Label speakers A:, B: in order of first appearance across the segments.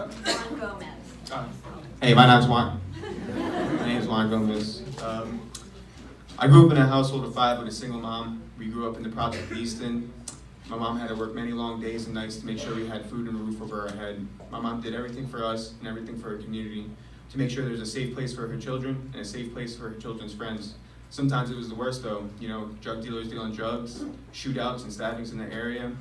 A: Juan Gomez.
B: Hey, my name's Juan. My name's Juan Gomez. I grew up in a household of 5 with a single mom. We grew up in the project of Easton. My mom had to work many long days and nights to make sure we had food and a roof over our head. My mom did everything for us and everything for her community to make sure there's a safe place for her children and a safe place for her children's friends. Sometimes it was the worst though, drug dealers dealing drugs, shootouts and stabbings in the area.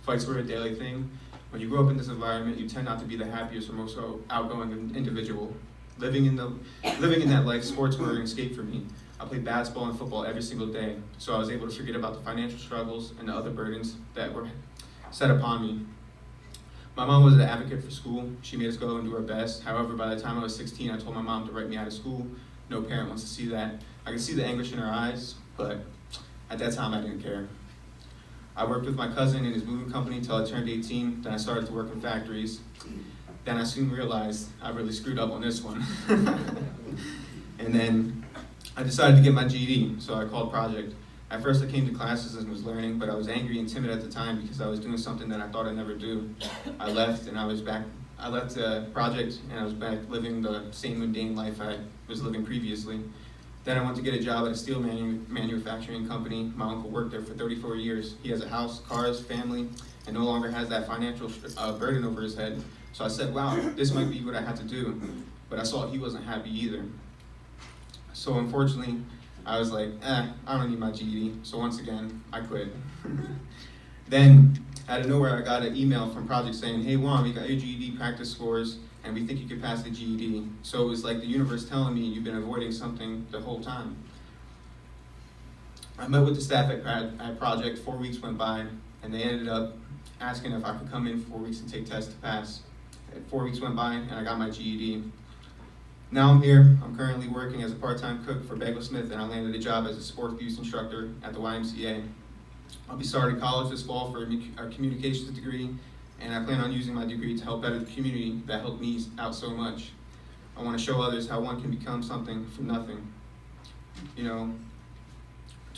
B: Fights were a daily thing. When you grow up in this environment, you tend not to be the happiest or most outgoing individual. Living in that life, sports were an escape for me. I played basketball and football every single day, so I was able to forget about the financial struggles and the other burdens that were set upon me. My mom was an advocate for school. She made us go and do our best. However, by the time I was 16, I told my mom to write me out of school. No parent wants to see that. I could see the anguish in her eyes, but at that time I didn't care. I worked with my cousin in his moving company until I turned 18. Then I started to work in factories. Then I soon realized I really screwed up on this one. And then I decided to get my GED, so I called ProJeCt. At first I came to classes and was learning, but I was angry and timid at the time because I was doing something that I thought I'd never do. I left ProJeCt and I was back living the same mundane life I was living previously. Then I went to get a job at a steel manufacturing company. My uncle worked there for 34 years. He has a house, cars, family, and no longer has that financial burden over his head. So I said, wow, this might be what I had to do. But I saw he wasn't happy either. So unfortunately, I was like, I don't need my GED. So once again, I quit. Then, out of nowhere, I got an email from ProJeCt saying, hey Juan, we got your GED practice scores, and we think you could pass the GED. So it was like the universe telling me you've been avoiding something the whole time. I met with the staff at ProJeCt, 4 weeks went by, and they ended up asking if I could come in 4 weeks and take tests to pass. 4 weeks went by, and I got my GED. Now I'm here. I'm currently working as a part-time cook for Bagel Smith, and I landed a job as a sports youth instructor at the YMCA. I'll be starting college this fall for a communications degree, and I plan on using my degree to help better the community that helped me out so much. I want to show others how one can become something from nothing. To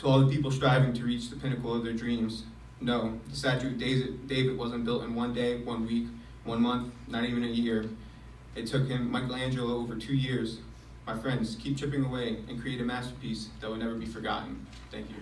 B: all the people striving to reach the pinnacle of their dreams, no, the statue of David wasn't built in 1 day, 1 week, 1 month, not even a year. It took Michelangelo over 2 years. My friends, keep chipping away and create a masterpiece that will never be forgotten. Thank you.